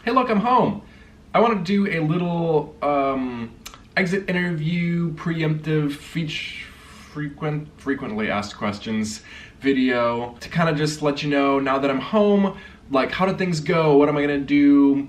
Hey look, I'm home. I want to do a little exit interview, preemptive, frequently asked questions video to kind of just let you know, now that I'm home, like how did things go, what am I gonna do,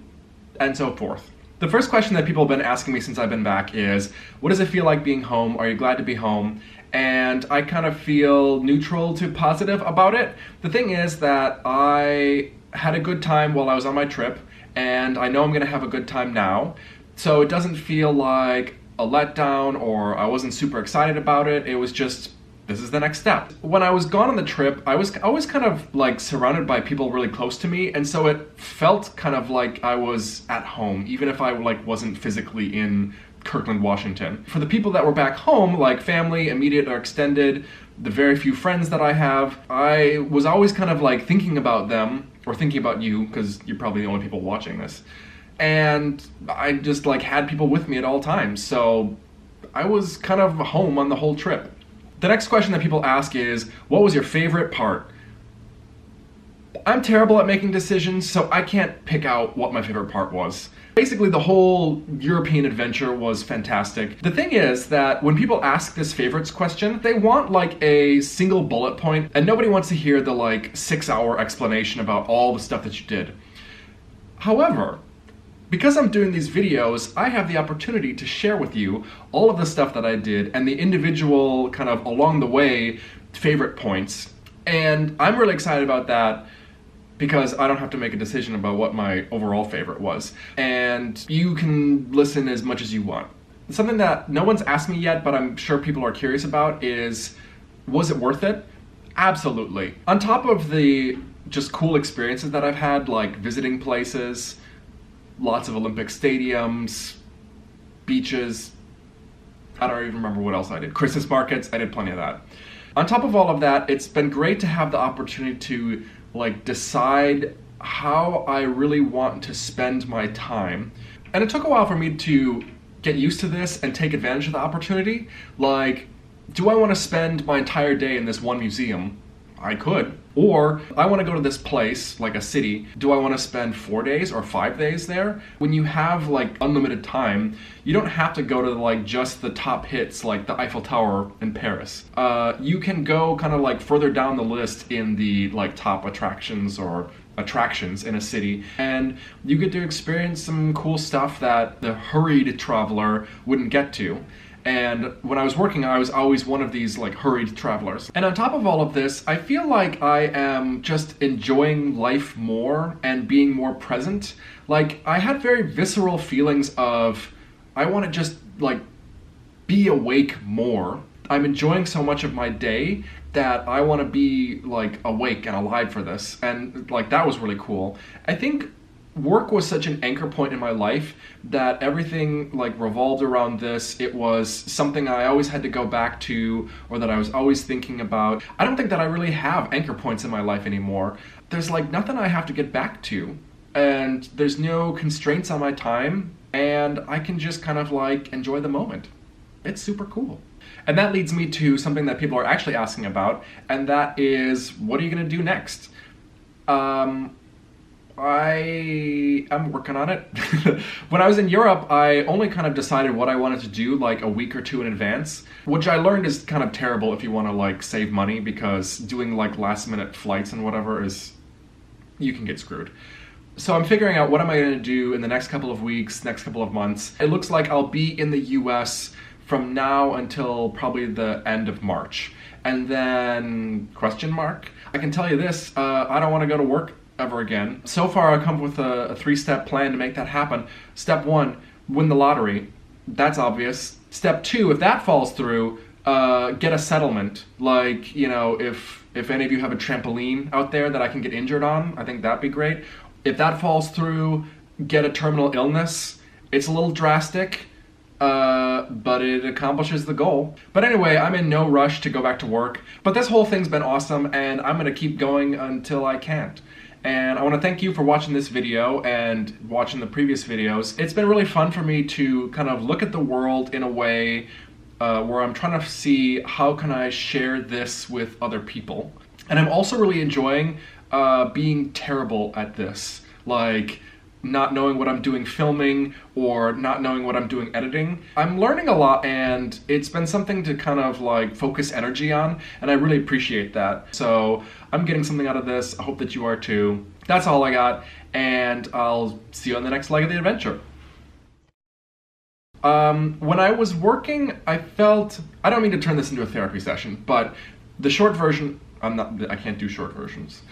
and so forth. The first question that people have been asking me since I've been back is, what does it feel like being home? Are you glad to be home? And I kind of feel neutral to positive about it. The thing is that I had a good time while I was on my trip, and I know I'm gonna have a good time now. So it doesn't feel like a letdown or I wasn't super excited about it. It was just, this is the next step. When I was gone on the trip, I was always kind of like surrounded by people really close to me, and so it felt kind of like I was at home, even if I like wasn't physically in Kirkland, Washington. For the people that were back home, like family, immediate or extended, the very few friends that I have, I was always kind of like thinking about them, or thinking about you, because you're probably the only people watching this. And I just like had people with me at all times, so I was kind of home on the whole trip. The next question that people ask is, what was your favorite part? I'm terrible at making decisions, so I can't pick out what my favorite part was. Basically, the whole European adventure was fantastic. The thing is that when people ask this favorites question, they want like a single bullet point, and nobody wants to hear the like 6-hour explanation about all the stuff that you did. However, because I'm doing these videos, I have the opportunity to share with you all of the stuff that I did and the individual kind of along the way favorite points. And I'm really excited about that because I don't have to make a decision about what my overall favorite was. And you can listen as much as you want. Something that no one's asked me yet, but I'm sure people are curious about is, was it worth it? Absolutely. On top of the just cool experiences that I've had, like visiting places, lots of Olympic stadiums, beaches, I don't even remember what else I did. Christmas markets, I did plenty of that. On top of all of that, it's been great to have the opportunity to like decide how I really want to spend my time. And it took a while for me to get used to this and take advantage of the opportunity. Like, do I want to spend my entire day in this one museum? I could. Or I want to go to this place, like a city. Do I want to spend 4 days or 5 days there? When you have like unlimited time, you don't have to go to like just the top hits like the Eiffel Tower in Paris. You can go kind of like further down the list in the like top attractions or attractions in a city, and you get to experience some cool stuff that the hurried traveler wouldn't get to. And when I was working, I was always one of these like hurried travelers. And on top of all of this, I feel like I am just enjoying life more and being more present. Like, I had very visceral feelings of, I want to just like be awake more. I'm enjoying so much of my day that I want to be like awake and alive for this. And like, that was really cool. I think work was such an anchor point in my life that everything like revolved around this. It was something I always had to go back to, or that I was always thinking about. I don't think that I really have anchor points in my life anymore. There's like nothing I have to get back to, and there's no constraints on my time, and I can just kind of like enjoy the moment. It's super cool. And that leads me to something that people are actually asking about, and that is, what are you gonna do next? I am working on it. When I was in Europe, I only kind of decided what I wanted to do like a week or two in advance, which I learned is kind of terrible if you want to like save money, because doing like last minute flights and whatever is, you can get screwed. So I'm figuring out what am I going to do in the next couple of weeks, next couple of months. It looks like I'll be in the US from now until probably the end of March. And then, question mark? I can tell you this, I don't want to go to work ever again. So far I've come up with a 3-step plan to make that happen. Step 1, win the lottery. That's obvious. Step 2, if that falls through, get a settlement. Like, you know, if any of you have a trampoline out there that I can get injured on, I think that'd be great. If that falls through, get a terminal illness. It's a little drastic, but it accomplishes the goal. But anyway, I'm in no rush to go back to work. But this whole thing's been awesome, and I'm gonna keep going until I can't. And I want to thank you for watching this video and watching the previous videos. It's been really fun for me to kind of look at the world in a way where I'm trying to see how can I share this with other people. And I'm also really enjoying being terrible at this. Like, not knowing what I'm doing filming or not knowing what I'm doing editing. I'm learning a lot, and it's been something to kind of like focus energy on, and I really appreciate that. So I'm getting something out of this. I hope that you are too. That's all I got, and I'll see you on the next leg of the adventure. When I was working, I felt, I don't mean to turn this into a therapy session, but the short version, I can't do short versions.